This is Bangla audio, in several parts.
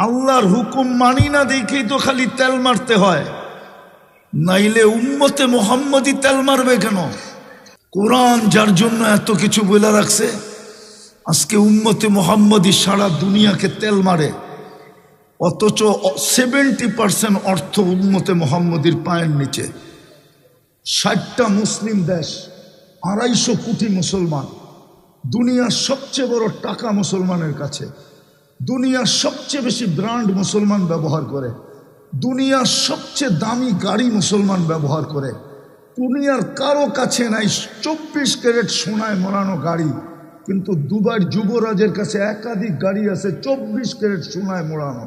আল্লাহর হুকুম মানি না দেখেই তো খালি তেল মারতে হয়, নাইলে উম্মতে মুহাম্মদী তেল মারবে কেন? কোরআন যার জন্য এত কিছু বলে রাখছে, আজকে উম্মতে মুহাম্মদী সারা দুনিয়াকে তেল মারে, অথচ 70% অর্থ উম্মতে মুহাম্মদীর পায়ের নিচে। 60টা মুসলিম দেশ, 250 কোটি মুসলমান, দুনিয়ার সবচেয়ে বড় টাকা মুসলমানের কাছে, দুনিয়ার সবচেয়ে বেশি ব্র্যান্ড মুসলমান ব্যবহার করে, দুনিয়ার সবচেয়ে দামি গাড়ি মুসলমান ব্যবহার করে, দুনিয়ার কারো কাছে নাই 24 ক্যারেট সোনায় মোড়ানো গাড়ি, কিন্তু দুবাইয়ের যুবরাজের কাছে একাধিক গাড়ি আছে 24 ক্যারেট সোনায় মোড়ানো।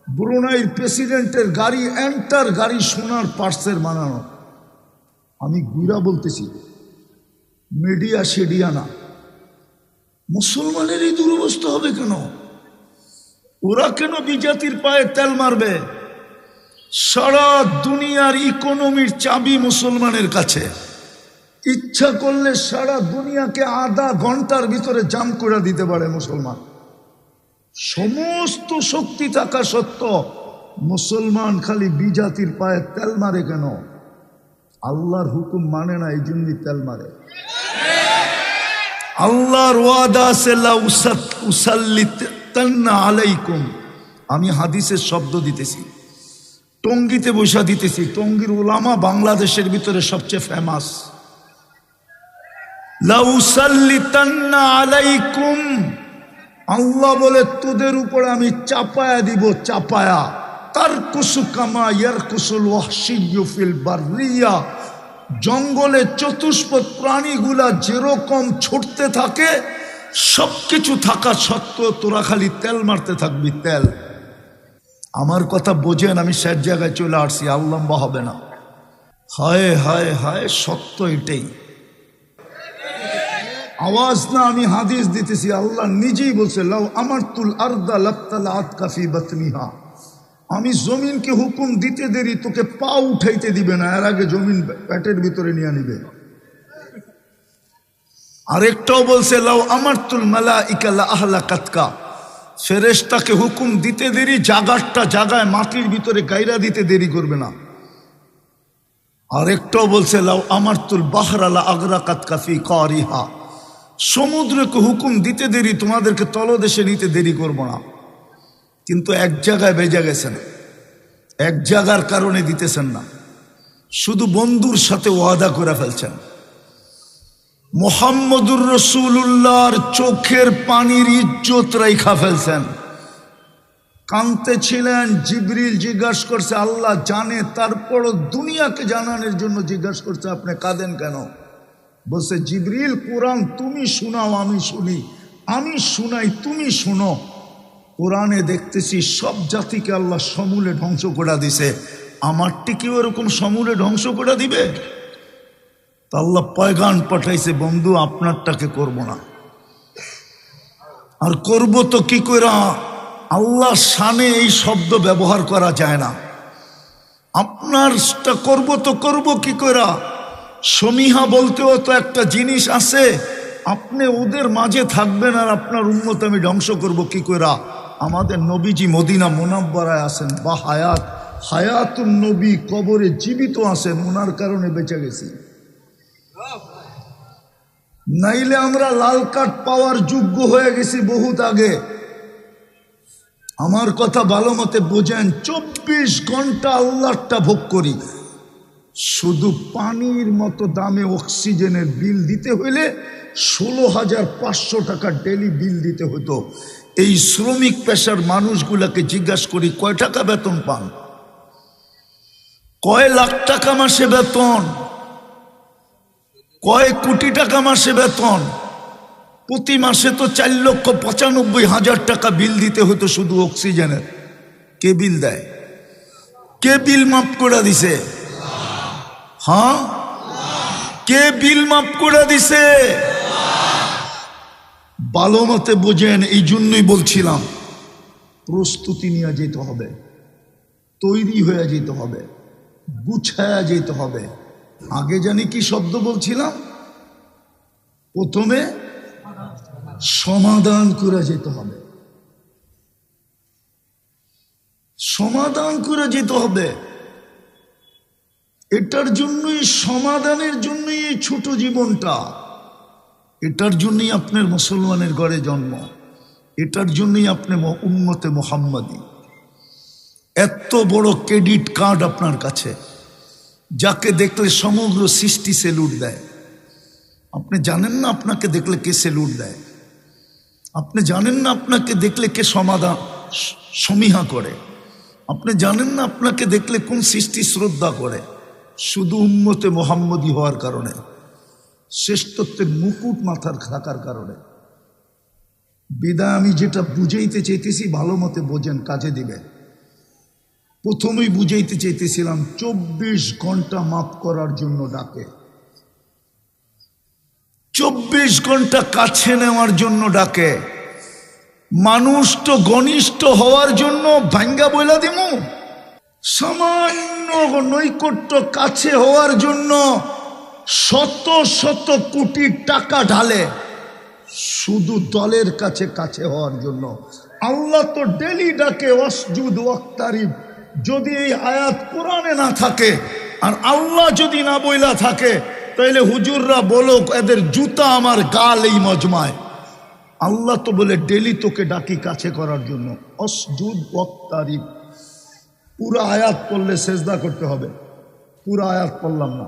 ব্রুনাইয়ের প্রেসিডেন্টের গাড়ি, এন্টার গাড়ি সোনার পার্সের বানানো। আমি গুইরা বলতেছি, মিডিয়া সেডিয়া না। মুসলমানের এই দুরবস্থা হবে কেন? ওরা কেন বিজাতির পায়ে তেল মারবে? সারা দুনিয়ার ইকোনমির চাবি মুসলমানের কাছে। ইচ্ছা করলে সারা দুনিয়াকে আধা ঘন্টার ভিতরে জাম করে দিতে পারে মুসলমান। সমস্ত শক্তি থাকা সত্ত্বেও মুসলমান খালি বিজাতির পায়ে তেল মারে কেন? আল্লাহর হুকুম মানে না, এই জন্যই তেল মারে। আল্লাহর ওয়াদা আছে, লা উসাল্লিতান্না আলাইকুম। আমি হাদিসের শব্দ দিতেছি, টঙ্গিতে বসা দিতেছি। টঙ্গীর উলামা বাংলাদেশের ভিতরে সবচেয়ে ফেমাস। লা উসাল্লিতান্না আলাইকুম, আল্লাহ বলে তোদের উপরে আমি চাপায়া দিব, চাপায়া। তারকুসু কামা ইয়ারকুসুল ওয়াহশিয়্যু ফিল বাররিয়া, জঙ্গলে চতুষ্পদ প্রাণীগুলা যেরকম ছুটতে থাকে, সবকিছু থাকা সত্ত্বেও তোরা খালি তেল মারতে থাকবি, তেল। আমার কথা বোঝেন, আমি সে জায়গায় চলে আসছি, আর লম্বা হবে না। হায় হায় হায়, সত্য এটাই। আওয়াজ না, আমি হাদিস দিতেছি। আল্লাহ নিজেই বলছে, লাউ আমারতুল আরদা লাবতালাআত কাফি বাতনিহা, আমি জমিনকে হুকুম দিতে দেরি, তোকে পা উঠাইতে দিবে না, এর আগে জমিন পেটের ভিতরে নিয়ে নিবে। আরেকটাও বলছে, লাউ আমারতুল মালাইকা লা আহলাকাতকা, ফেরেশতাকে হুকুম দিতে দেরি, জাগারটা জাগায় মাটির ভিতরে গাইরা দিতে দেরি করবে না। আরেকটাও বলছে, লাউ আমারতুল বাহরা লা আগরাকাতকা ফি কারিহা, সমুদ্রকে হুকুম দিতে দেরি, তোমাদেরকে তলদেশে নিতে দেরি করব না। কিন্তু এক জায়গায় বেজে গেছেন, এক জায়গার কারণে দিতেছেন না, শুধু বন্ধুর সাথে ওয়াদা করে ফেলছেন। মুহাম্মদুর রাসূলুল্লাহর চোখের পানির ইজ্জত রাইখা ফেলছেন। কাঁদতে ছিলেন, জিবরিল জিজ্ঞাসা করছে, আল্লাহ জানে, তারপরও দুনিয়াকে জানানোর জন্য জিজ্ঞাসা করছে, আপনি কাঁদেন কেন? বলছে, জিবরিল, কোরআন তুমি শোনাও, আমি শুনি, আমি শুনাই, তুমি শুনো। কোরআনে দেখতেছি সব জাতিকে আল্লাহ সমূলে ধ্বংস করে দিছে, আমারটিকেও এরকম সমূলে ধ্বংস করে দিবে? তা আল্লাহ পয়গান পাঠাইছে, বন্ধু আপনারটাকে করব না। আর করব তো কি করে? আল্লাহ শানে এই শব্দ ব্যবহার করা যায় না। আপনারটা করব তো করব কি করে? সমীহা বলতেও তো একটা জিনিস আছে, আপনি ওদের মাঝে থাকবেন আর আপনার উম্মত আমি ধ্বংস করব কি করে? আমাদের নবীজি মদিনা মুনাব্বারায় আছেন, বা হায়াত, হায়াতুন নবী কবরে জীবিত আছেন, ওনার কারণে বেঁচে গেছি। নাইলে আমরা লাল কার্ড পাওয়ার যোগ্য হয়ে গেছি বহুত আগে। আমার কথা ভালো মতে বোঝেন, 24 ঘন্টা আল্লাহটা ভোগ করি। শুধু পানির মতো দামে অক্সিজেনের বিল দিতে হইলে 16,500 টাকা ডেলি বিল দিতে হতো। এই শ্রমিক পেশার মানুষগুলাকে জিজ্ঞাসা করি, কয় টাকা বেতন পান? কয় লাখ টাকা মাসে বেতন? কয় কোটি টাকা মাসে বেতন? প্রতি মাসে তো 4,95,000 টাকা বিল দিতে হতো শুধু অক্সিজেনের। কে বিল দেয়? কে বিল মাফ করে দিছে? হ্যাঁ, কে বিল মাফ করে দিছে? ভালো মতে বোঝেন। এই জন্যই বলছিলাম, প্রস্তুতি নিয়ে যেতে হবে, তৈরি হয়ে যেতে হবে, গুছায়া যেতে হবে। আগে জানি কি শব্দ বলছিলাম? প্রথমে সমাধান করে যেতে হবে। সমাধান করে যেতে হবে। এটার জন্যই, সমাধানের জন্যই এই ছোট জীবনটা, এটার জন্যই আপনার মুসলমানের ঘরে জন্ম, এটার জন্যই আপনি উম্মতে মুহাম্মাদি। এত বড় ক্রেডিট কার্ড আপনার কাছে, যাকে দেখলে সমগ্র সৃষ্টি সেলুট দেয়। আপনি জানেন না আপনাকে দেখলে কে সেলুট দেয়? আপনি জানেন না আপনাকে দেখলে কে সমাধান সমীহা করে? আপনি জানেন না আপনাকে দেখলে কোন সৃষ্টি শ্রদ্ধা করে? শুধু উম্মতে মুহাম্মদি হওয়ার কারণে, শ্রেষ্ঠত্বের মুকুট মাথার থাকার কারণে। বিদায় আমি যেটা বুঝাইতে চাইতেছি ভালো মতে বোঝেন, কাজে দিবে। প্রথমেই বুঝাইতে চাইতেছিলাম 24 ঘন্টা মাফ করার জন্য ডাকে, 24 ঘন্টা কাছে নেওয়ার জন্য ডাকে। মানুষ তো ঘনিষ্ঠ হওয়ার জন্য ভাঙ্গা বইলা দিমু, সামান্য নৈকট্য কাছে হওয়ার জন্য শত শত কোটি টাকা ঢালে, শুধু দলের কাছে কাছে হওয়ার জন্য। আল্লাহ তো ডেলি ডাকে ওয়াসজুদ ওয়াক্তারিব। যদি এই আয়াত কোরআনে না থাকে আর আল্লাহ যদি না বইলা থাকে, তাইলে হুজুররা বলো এদের জুতা আমার গাল এই মজমায়। আল্লাহ তো বলে ডেলি তোকে ডাকি কাছে করার জন্য, ওয়াসজুদ ওয়াক্তারিব। পুরো আয়াত পড়লে সেজদা করতে হবে, পুরো আয়াত পড়লাম না,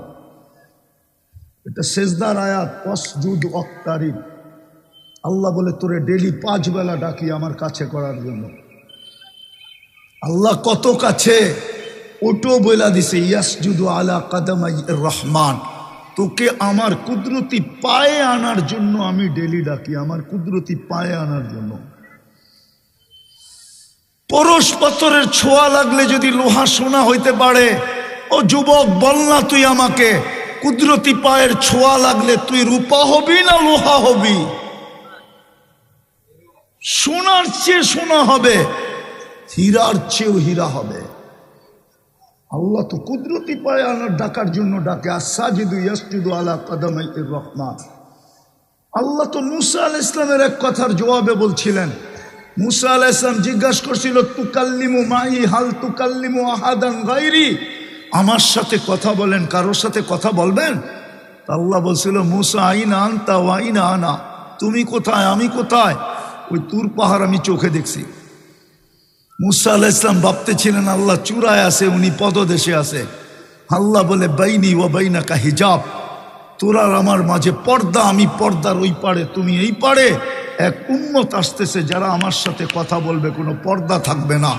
এটা সেজদার আয়াত। ওয়াসজুদ ওয়াক্তারিব, আল্লাহ বলে তোরে ডেলি 5 বেলা ডাকি আমার কাছে করার জন্য। আল্লাহ কত কাছে ওটো বইলা দিছে, ইয়াসজুদু আলা কাদামাই রহমান। তোকে আমার কুদরতি পায়ে আনার জন্য আমি ডেলি ডাকি, আমার কুদরতি পায়ে আনার জন্য। পরশ পাথরের ছোঁয়া লাগলে যদি লোহা সোনা হইতে পারে, ও যুবক বল না তুই আমাকে, কুদরতি পায়ের ছোঁয়া লাগলে তুই রূপা হবি না লোহা হবি? সোনার চেয়ে সোনা হবে, হীরার চেয়েও হীরা হবে। আল্লাহ তো কুদরতি পায়ে আনার ডাকার জন্য ডাকে, আস-সাজিদু ইয়াসজুদু আলা কাদামাই রহমান। আল্লাহ তো মুসা আলাইহিস সালামের এক কথার জবাবে বলছিলেন, মুসা আলাইহিস সালাম জিজ্ঞাসা করছিল, তুকাল্লিমু মাই হাল তুকাল্লিমু আহাদান গায়রি, আমার সাথে কথা বলেন, কারোর সাথে কথা বলবেন? আল্লাহ বলছিল, মুসা আইনা আনতা ওয়া আইনা আনা, তুমি কোথায় আমি কোথায়? ওই তুর পাহাড় আমি চোখে দেখছি। মুসা আলাইহিস সালাম ভাবতেছিলেন আল্লাহ চূড়ায় আছে, উনি পদদেশে আছে। আল্লাহ বলে, বাইনি ওয়া বাইনাকা হিজাব, তোর আর আমার মাঝে পর্দা, আমি পর্দার ওই পারে, তুমি এই পারে। এক উম্মত আসতেছে যারা আমার সাথে কথা বলবে, কোনো পর্দা থাকবে না।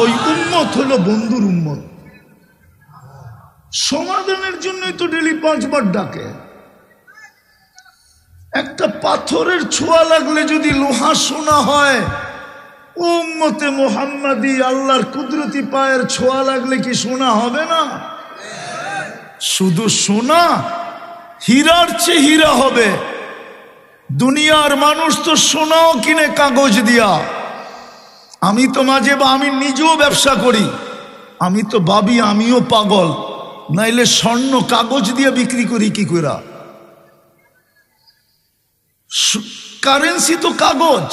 ওই উম্মত হলো বন্ধুর উম্মত। সমাধানের জন্যই তো ডেলি 5 বার ডাকে। একটা পাথরের ছোঁয়া লাগলে যদি লোহা সোনা হয়, উম্মতে মুহাম্মাদি আল্লাহর কুদরতি পায়ের ছোঁয়া লাগলে কি সোনা হবে না? শুধু সোনা, হীরার চেয়ে হীরা হবে। দুনিয়ার মানুষ তো সোনাও কিনে কাগজ দিয়া। আমি তো মাঝে বা আমি নিজেও ব্যবসা করি, আমি তো ভাবি আমিও পাগল, নাইলে স্বর্ণ কাগজ দিয়ে বিক্রি করি কি করে? কারেন্সি তো কাগজ,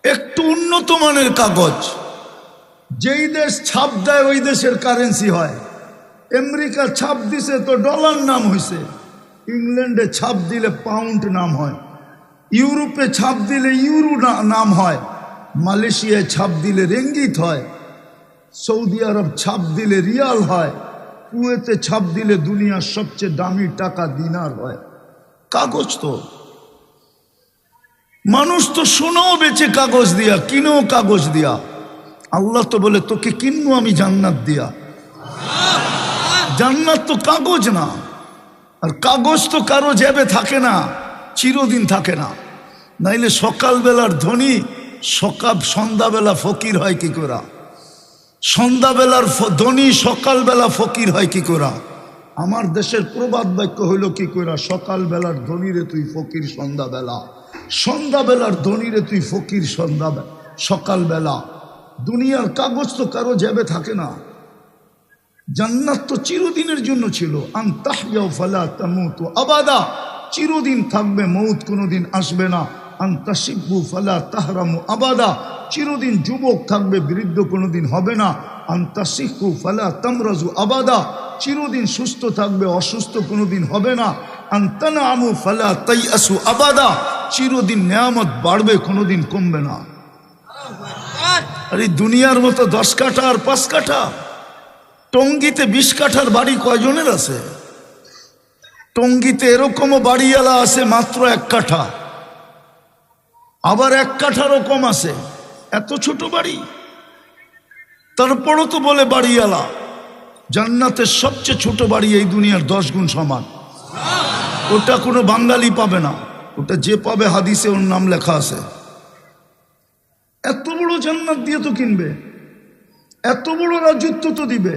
একটু উন্নত মানের কাগজ। যেই দেশ ছাপ দেয় ওই দেশের কারেন্সি হয়। আমেরিকা ছাপ দিছে তো ডলার নাম হয়েছে, ইংল্যান্ডে ছাপ দিলে পাউন্ড নাম হয়, ইউরোপে ছাপ দিলে ইউরো নাম হয়, মালয়েশিয়ায় ছাপ দিলে রেঙ্গিত হয়, সৌদি আরব ছাপ দিলে রিয়াল হয়, কুয়েতে ছাপ দিলে দুনিয়ার সবচেয়ে দামি টাকা দিনার হয়। কাগজ তো, মানুষ তো সোনাও বেচে কাগজ দিয়া, কিনেও কাগজ দিয়া। আল্লাহ তো বলে তোকে কিনবো আমি জান্নাত দিয়া। জান্নাত তো কাগজ না, আর কাগজ তো কারো জেবে থাকে না, চিরদিন থাকে না। নাইলে সকালবেলার ধনী সন্ধ্যাবেলা ফকির হয় কি করা? সন্ধ্যাবেলার ধনী সকালবেলা ফকির হয় কি করা? আমার দেশের প্রবাদ বাক্য হইল কি করা, সকালবেলার ধনীরে তুই ফকির সন্ধ্যাবেলা, সন্ধ্যাবেলার ধনীরে তুই ফকির সকালবেলা। দুনিয়ার কাগজ তো কারো জেবে থাকে না। জান্নাত তো চিরদিনের জন্য ছিল, আন তাহইয়া ফালা তামুতু আবাদা, চিরদিন থাকবে, মৌত কোনোদিন আসবে না। আন্তাসিব্বু ফালা তাহরামু আবাদা, চিরদিন যুবক থাকবে, বৃদ্ধ কোনোদিন হবে না। আন্তাসিহু ফালা তামরাজু আবাদা, চিরদিন সুস্থ থাকবে, অসুস্থ কোনোদিন হবে না। আন্তানামু ফালা তাইয়াসু আবাদা, চিরদিন নেয়ামত বাড়বে, কোনোদিন কমবে না। আর এই দুনিয়ার মতো 10 কাঠা আর 5 কাঠা, টঙ্গিতে 20 কাঠার বাড়ি কয়জনের আছে? টঙ্গিতে এরকমও বাড়িওয়ালা আছে মাত্র 1 কাঠা, আবার 1 কাঠারও কম আছে, এত ছোট বাড়ি। তারপরও তো বলে বাড়িওয়ালা। জান্নাতের সবচেয়ে ছোট বাড়ি এই দুনিয়ার 10 গুণ সমান। ওটা কোনো বাঙালি পাবে না, ওটা যে পাবে হাদিসে ওর নাম লেখা আছে। এত বড় জান্নাত দিয়ে তো কিনবে, এত বড় রাজত্ব তো দিবে।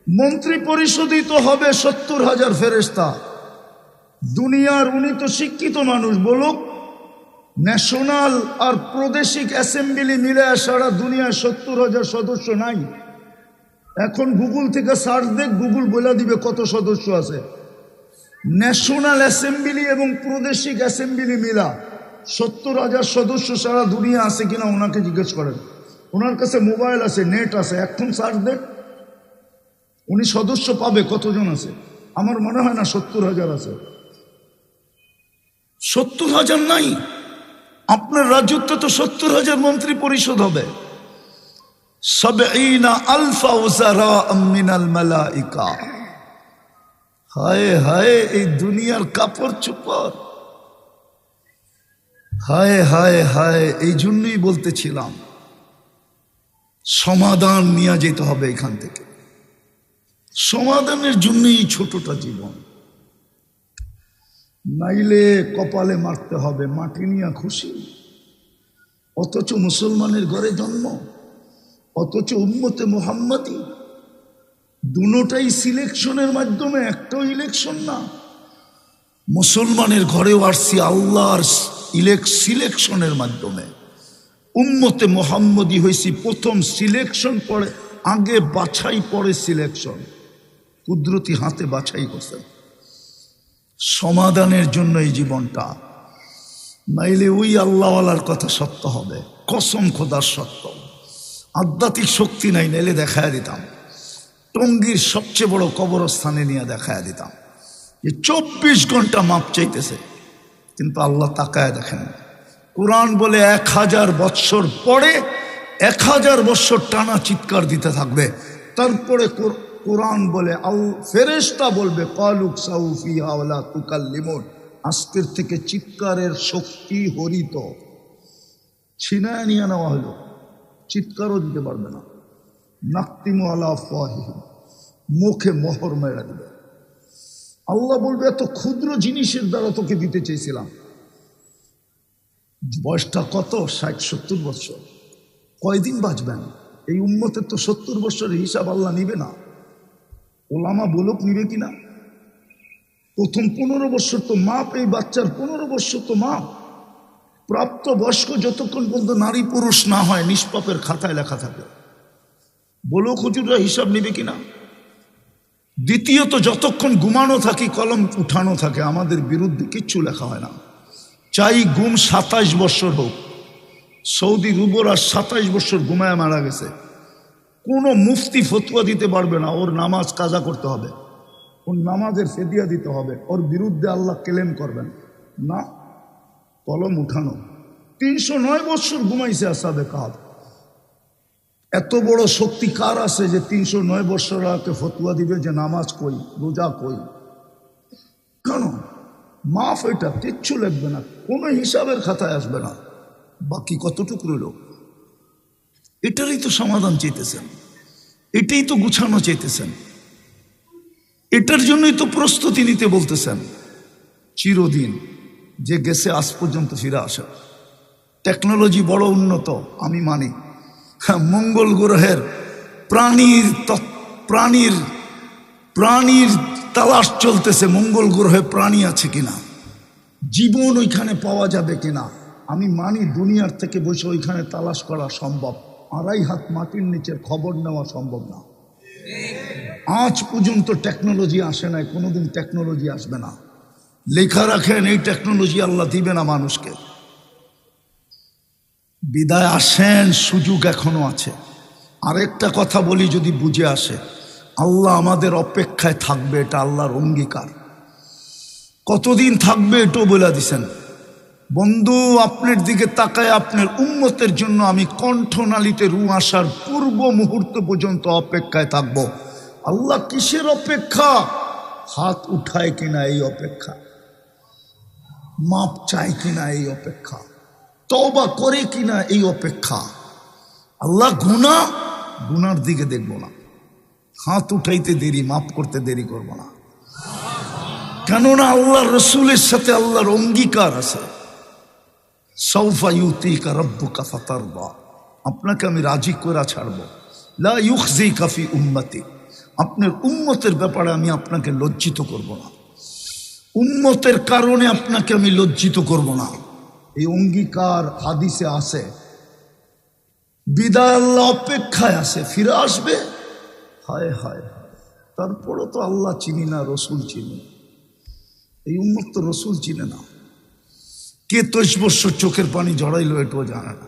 মন্ত্রী পরিষদই তো হবে 70,000 ফেরেশতা। দুনিয়ার উনি তো শিক্ষিত মানুষ, বলুক ন্যাশনাল আর প্রাদেশিক অ্যাসেম্বলি মিলে সারা দুনিয়ায় 70,000 সদস্য নাই। এখন গুগল থেকে সার্চ দেখ, গুগল বলে দিবে কত সদস্য আছে। ন্যাশনাল অ্যাসেম্বলি এবং প্রাদেশিক অ্যাসেম্বলি মিলা 70,000 সদস্য সারা দুনিয়া আছে কিনা ওনাকে জিজ্ঞেস করেন। ওনার কাছে মোবাইল আছে, নেট আছে, এখন সার্চ দেখ, উনি সদস্য পাবে কতজন আছে। আমার মনে হয় না 70,000 আছে। 70,000 নাই, আপনার রাজত্বে তো 70,000 মন্ত্রী পরিষদ হবে। 70,000 উযারা মিনাল মালাইকা। হায় হায়, এই দুনিয়ার কাপড় চোপড়, হায় হায় হায়। এই জন্যই বলতেছিলাম সমাধান নিয়ে যেতে হবে এখান থেকে। সমাধানের জন্যই ছোটটা জীবন, নাইলে কপালে মারতে হবে। মাটি নিয়ে খুশি, অথচ মুসলমানের ঘরে জন্ম, অথচ উম্মতে মুহাম্মাদি। দুটোটাই সিলেকশনের মাধ্যমে, একটাও ইলেকশন না। মুসলমানের ঘরেও আসছি আল্লাহর সিলেকশনের মাধ্যমে। উম্মতে মুহাম্মাদি হয়েছি প্রথম সিলেকশন, পরে আগে বাছাই, পরে সিলেকশন। কুদরতি হাতে বাছাই করছে। সমাধানের জন্য এই জীবনটা, নাইলে ওই আল্লাহওয়ালার কথা সত্য হবে, কসম খোদার সত্য। আধ্যাত্মিক শক্তি নাই, নাইলে দেখায় দিতাম। টঙ্গীর সবচেয়ে বড় কবরস্থানে নিয়ে দেখায় দিতাম যে 24 ঘন্টা মাপ চাইতেছে, কিন্তু আল্লাহ তাকায় দেখেন। কোরআন বলে 1000 বৎসর পরে 1000 বৎসর টানা চিৎকার দিতে থাকবে। তারপরে কোরআন বলে, ফেরেশতা বলবে কালুক সাউফিহা ওয়ালা তুকাল্লিমুন, আজকের থেকে চিৎকারের শক্তি হরিত, ছিনায় নিয়ে নেওয়া হলো, চিৎকারও দিতে পারবে না। নাক্তিমু আলা আফওয়াহিহিম, মুখে মোহর মেরে দিবে। আল্লাহ বলবে এত ক্ষুদ্র জিনিসের দ্বারা তোকে দিতে চেয়েছিলাম। বয়সটা কত? 60-70 বছর। কয়দিন বাঁচবেন? এই উম্মতের তো 70 বছরের হিসাব আল্লাহ নিবে না। ওলামা বলুক নিবে কিনা। প্রথম 15 বছর তো মাপ, এই বাচ্চার 15 বছর তো মাপ। প্রাপ্ত বয়স্ক যতক্ষণ পর্যন্ত নারী পুরুষ না হয় নিষ্পাপের খাতায় লেখা থাকে। বলুক হুজুররা হিসাব নিবে কিনা। দ্বিতীয়ত যতক্ষণ ঘুমানো থাকি কলম উঠানো থাকে, আমাদের বিরুদ্ধে কিচ্ছু লেখা হয় না। চাই গুম 27 বছর হোক। সৌদি রুবরা 27 বছর ঘুমায় মারা গেছে, কোনো মুফতি ফতোয়া দিতে পারবে না ওর নামাজ কাজা করতে হবে, ওর নামাজের ফেদিয়া দিতে হবে, ওর বিরুদ্ধে আল্লাহ ক্লেম করবেন না। কলম উঠানো। 309 বছর ঘুমাইছে আসহাবে কাহাফ। এত বড় শক্তি কার আছে যে 309 বছর আগে ফতোয়া দিবে যে নামাজ কই, রোজা কই? কেন? মাফ, এটা কিচ্ছু লিখবে না, কোনো হিসাবের খাতায় আসবে না। বাকি কতটুকু রইল? এটারই তো সমাধান চাইতেছেন, এটাই তো গুছানো চাইতেছেন, এটার জন্যই তো প্রস্তুতি নিতে বলতেছেন। চিরদিন যে গেছে আজ পর্যন্ত ফিরে আসা। টেকনোলজি বড় উন্নত, আমি মানি। হ্যাঁ, মঙ্গল গ্রহের প্রাণীর তালাশ চলতেছে, মঙ্গল গ্রহে প্রাণী আছে কিনা, জীবন ওইখানে পাওয়া যাবে কিনা। আমি মানি দুনিয়ার থেকে বসে ওইখানে তালাশ করা সম্ভব, 2.5 হাত মাটির নিচের খবর নেওয়া সম্ভব না। আজ পর্যন্ত টেকনোলজি আসে নাই, কোনোদিন টেকনোলজি আসবে না। লেখা রাখেন এই টেকনোলজি আল্লাহ দিবে না মানুষকে। বিদায় আসেন, সুযোগ এখনো আছে। আরেকটা কথা বলি, যদি বুঝে আসে, আল্লাহ আমাদের অপেক্ষায় থাকবে, এটা আল্লাহর অঙ্গীকার। কতদিন থাকবে এটাও বলে দিছেন। বন্ধু, আপনার দিকে তাকায় আপনার উম্মতের জন্য আমি কণ্ঠনালীতে রু আসার পূর্ব মুহূর্ত পর্যন্ত অপেক্ষায় থাকব। আল্লাহ কিসের অপেক্ষা? হাত উঠায় কিনা এই অপেক্ষা, মাপ চায় কিনা এই অপেক্ষা, তওবা করে কিনা এই অপেক্ষা। আল্লাহ গুনার দিকে দেখব না, হাত উঠাইতে দেরি, মাপ করতে দেরি করব না। কেননা আল্লাহ রসুলের সাথে আল্লাহর অঙ্গীকার আছে, সাউফা ইউতিকা রাব্বুকা ফাতারদা, আপনাকে আমি রাজি করে ছাড়ব। লা ইউখজিকা ফি উম্মতি, আপনার উম্মতের ব্যাপারে আমি আপনাকে লজ্জিত করব না, উম্মতের কারণে আপনাকে আমি লজ্জিত করব না। এই অঙ্গীকার হাদিসে আছে। বিদায় আল্লাহ অপেক্ষায় আছে, ফিরে আসবে। হায় হায়, তারপরও তো আল্লাহ চিনি না, রসুল চিনি। এই উম্মত তো রসুল চিনে না। কে 23 বছর চোখের পানি জড়াইলো এটাও জানে না।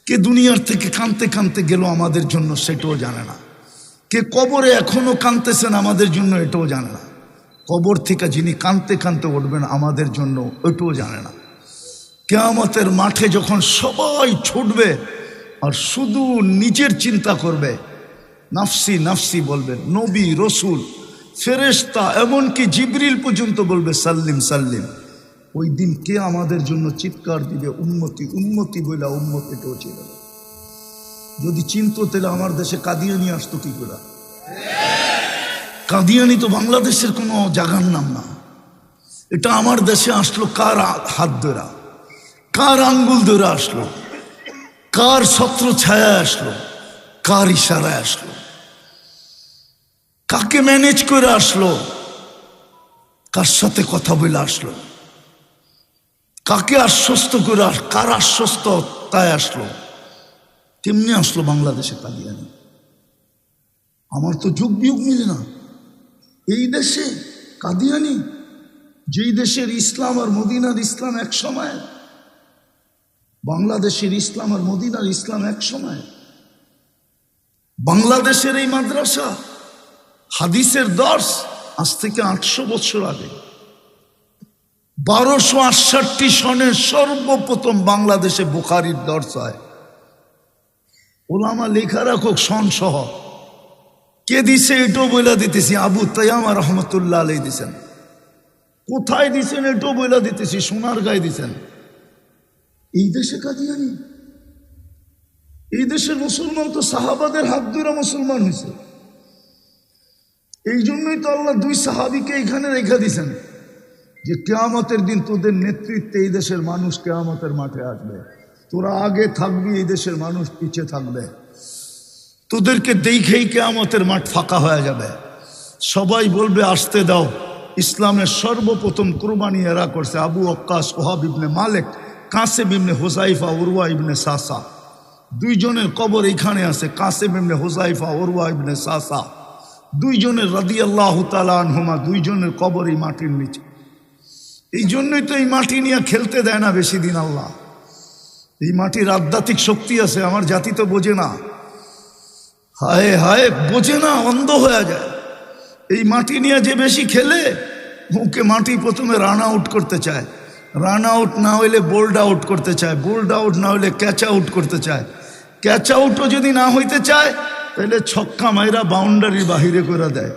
কে দুনিয়ার থেকে কাঁদতে কাঁদতে গেল আমাদের জন্য সেটাও জানে না। কে কবরে এখনো কাঁদতেছেন আমাদের জন্য এটাও জানে না। কবর থেকে যিনি কাঁদতে কাঁদতে উঠবেন আমাদের জন্য ওইটাও জানে না। কিয়ামতের মাঠে যখন সবাই ছুটবে আর শুধু নিজের চিন্তা করবে, নাফসি নাফসি বলবে, নবী, রসুল, ফেরেশতা, এমনকি জিবরিল পর্যন্ত বলবে সাল্লিম সাল্লিম, ওই দিন কে আমাদের জন্য চিৎকার দিবে, উম্মতি উম্মতি বইলা উম্মত এটাও ছিল। যদি চিনত তাহলে আমার দেশে কাদিয়ানি আসতো কি করে? কাদিয়ানি তো বাংলাদেশের কোনো জায়গার নাম না। এটা আমার দেশে আসলো কার হাত ধরা, কার আঙ্গুল ধরে আসলো, কার ছত্র ছায়া আসলো, কার ইশারায় আসলো, কাকে ম্যানেজ করে আসলো, কার সাথে কথা বলে আসলো, কাকে আশ্বস্ত করে, কার আশ্বস্ত তাই আসলো, কেমনি আসলো বাংলাদেশে কাদিয়ানি? আমার তো যুগ বিয়োগ মিলে না। এই দেশে কাদিয়ানি, যেই দেশের ইসলাম আর মদিনার ইসলাম এক সময়, বাংলাদেশের ইসলাম আর মদিনার ইসলাম এক সময়। বাংলাদেশের এই মাদ্রাসা, হাদিসের দর্স আজ থেকে 800 বছর আগে, 1268 সনে সর্বপ্রথম বাংলাদেশে বুখারীর দর্স হয়। ওলামা লেখা রাখুক সন সহ। কে দিছে এটাও বইলা দিতেছি, আবু তাইয়ামা রহমতুল্লাহ আলাইহি দিছেন। কোথায় দিছেন এটাও বইলা দিতেছি, সোনার গায়ে দিছেন। এই দেশে কাদিয়ানি, এই দেশের মুসলমান তো সাহাবাদের হাত ধরে মুসলমান হয়েছে। এই জন্যই তো আল্লাহ 2 সাহাবীকে এখানে রেখে দিছেন, যে কিয়ামতের দিন তোদের নেতৃত্বে এই দেশের মানুষ কিয়ামতের মাঠে আসবে। তোরা আগে থাকবি, এই দেশের মানুষ পিছে থাকবে। তোদেরকে দেখেই কিয়ামতের মাঠ ফাঁকা হয়ে যাবে। সবাই বলবে আসতে দাও। ইসলামের সর্বপ্রথম কুরবানি এরা করছে আবু ওয়াক্কাস, ওহাব ইবনে মালিক, কাসেম ইবনে হুযাইফা, উরওয়া ইবনে সাসা। 2 জনের কবর এখানে আছে, কাসেম ইবনে হুযাইফা, উরওয়া ইবনে সাসা। 2 জনের রাদিয়াল্লাহু তাআলা আনহুমা, 2 জনের কবর এই মাটির নিচে। এই জন্যই তো এই মাটি নিয়ে খেলতে দেয় না বেশি দিন আল্লাহ। এই মাটির আধ্যাত্মিক শক্তি আছে, আমার জাতি তো বোঝে না। হায় হায়, বোঝে না, অন্ধ হয়ে যায়। এই মাটি নিয়ে যে বেশি খেলে, ওকে মাটি প্রথমে রান আউট করতে চায়, রান আউট না হইলে বোল্ড আউট করতে চায়, বোল্ড আউট না হইলে ক্যাচ আউট করতে চায়, ক্যাচ আউটও যদি না হইতে চায় তাহলে ছক্কা মাইরা বাউন্ডারির বাহিরে করে দেয়।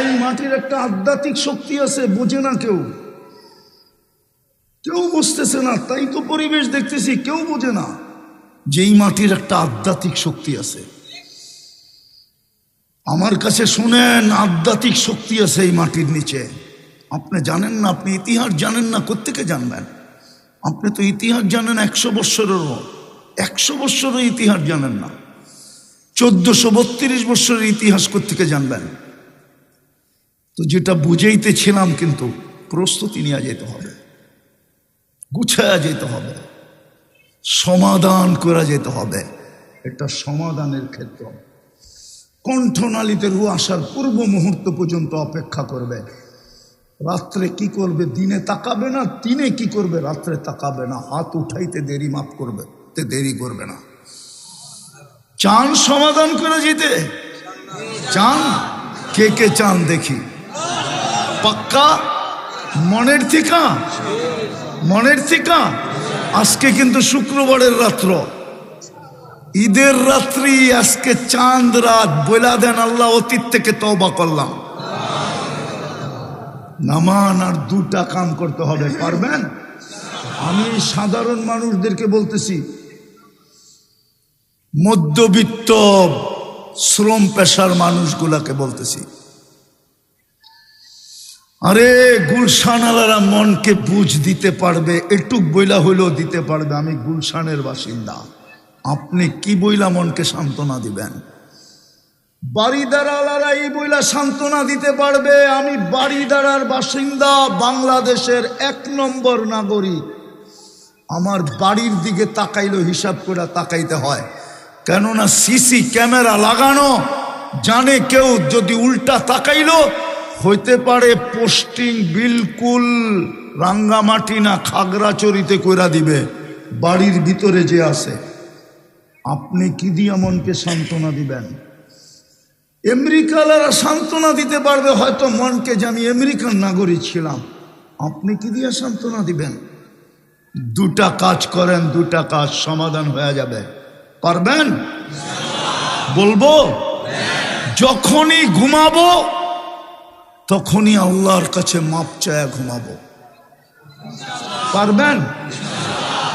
এই মাটির একটা আধ্যাত্মিক শক্তি আছে, বোঝে না কেউ, কেউ বুঝতেছে না। তাই তো পরিবেশ দেখতেছি, কেউ বোঝে না যে এই মাটির একটা আধ্যাত্মিক শক্তি আছে। আমার কাছে শুনেন, আধ্যাত্মিক শক্তি আছে এই মাটির নিচে। আপনি জানেন না, আপনি ইতিহাস জানেন না, কোত্থেকে জানবেন? আপনি তো ইতিহাস জানেন 100 বৎসরেরও, 100 বৎসরের ইতিহাস জানেন না। 1432 বৎসরের ইতিহাস কোত্থেকে জানবেন? তো যেটা বুঝাইতেছিলাম, কিন্তু প্রস্তুতি নিয়ে যেতে হবে, গুছায়া যেতে হবে, সমাধান করা যেতে হবে। এটা সমাধানের ক্ষেত্র। কণ্ঠনালীতে রু আসার পূর্ব মুহূর্ত পর্যন্ত অপেক্ষা করবে। রাত্রে কি করবে? দিনে তাকাবে না, দিনে কি করবে? রাত্রে তাকাবে না, হাত উঠাইতে দেরি মাফ করবে, দেরি করবে না। চান সমাধান করে যেতে? চান? কে কে চান দেখি? পাক্কা মনের থিকা? মনের থিকা? আজকে কিন্তু শুক্রবারের রাত্র, ঈদের রাত্রি, আজকে চাঁদ রাত। বইলা দেন আল্লাহ অতীত থেকে তওবা করলাম। নামান আর দুটা কাম করতে হবে, পারবেন? আমি সাধারণ মানুষদেরকে বলতেছি, মধ্যবিত্ত শ্রম পেশার মানুষগুলাকে বলতেছি, আরে গুলশানালারা মনকে বুঝ দিতে পারবে, একটু বইলা হইলেও দিতে পারবে। আমি গুলশানের বাসিন্দা, আপনি কি বইলা মনকে সান্ত্বনা দিবেন? বাড়িদারালারা এই বইলা সান্ত্বনা দিতে পারবে, আমি বাড়িদারার বাসিন্দা, বাংলাদেশের 1 নম্বর নাগরিক। আমার বাড়ির দিকে তাকাইলেও হিসাব করে তাকাইতে হয়, কেননা সিসি ক্যামেরা লাগানো। জানে কেউ যদি উল্টা তাকাইলো হইতে পারে পোস্টিং বিলকুল রাঙ্গামাটি না খাগড়াছড়িতে কইরা দিবে, বাড়ির ভিতরে যে আছে। আপনি কি দিয়া মনকে সান্ত্বনা দিবেন? আমেরিকালারা সান্ত্বনা দিতে পারবে হয়তো মনকে, যে আমি আমেরিকান নাগরিক ছিলাম। আপনি কি দিয়া সান্ত্বনা দিবেন? দুটা কাজ করেন, দুটা কাজ সমাধান হয়ে যাবে। পারবেন? বলবো, যখনই ঘুমাবো তখনই আল্লাহর কাছে মাপ চায় ঘুমাবো। পারবেন?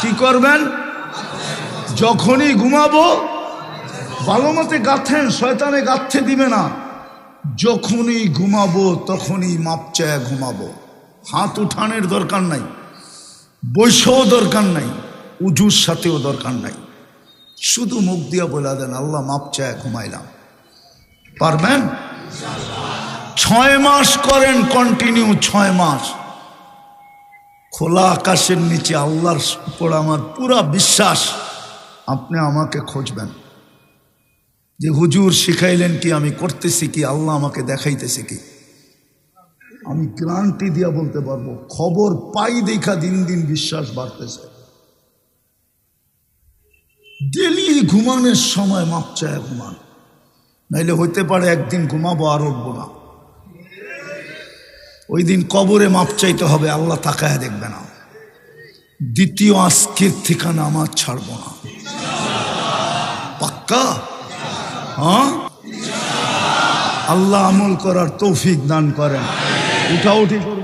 কি করবেন? যখনই ঘুমাবো, ভালো মতে গাঁথেন, শয়তানে গাঁথতে দিবে না। যখনই ঘুমাবো তখনই মাপ চায় ঘুমাবো। হাত উঠানের দরকার নাই, বৈশও দরকার নাই, উজুর সাথেও দরকার নাই, শুধু মুখ দিয়া বলে দেন আল্লাহ মাপ চায় ঘুমাইলাম। পারবেন? 6 মাস করেন কন্টিনিউ, 6 মাস। খোলা আকাশের নিচে আল্লাহর উপর আমার পুরা বিশ্বাস, আপনি আমাকে খুঁজবেন যে হুজুর শিখাইলেন কি, আমি করতেছি কি, আল্লাহ আমাকে দেখাইতেছে কি। আমি গ্যারান্টি দিয়া বলতে পারবো, খবর পাই দেখা দিন দিন বিশ্বাস বাড়তেছে। ডেলি ঘুমানোর সময় মাপ চায় ঘুমান, নাইলে হইতে পারে একদিন ঘুমাবো আর উঠবো না। ওই দিন কবরে মাপ চাইতে হবে, আল্লাহ তাকায় দেখবে না। দ্বিতীয় আজকের ঠিকানা আমার ছাড়বো না। পাক্কা? হ্যাঁ, আল্লাহ আমল করার তৌফিক দান করেন। উঠাউঠি করুন।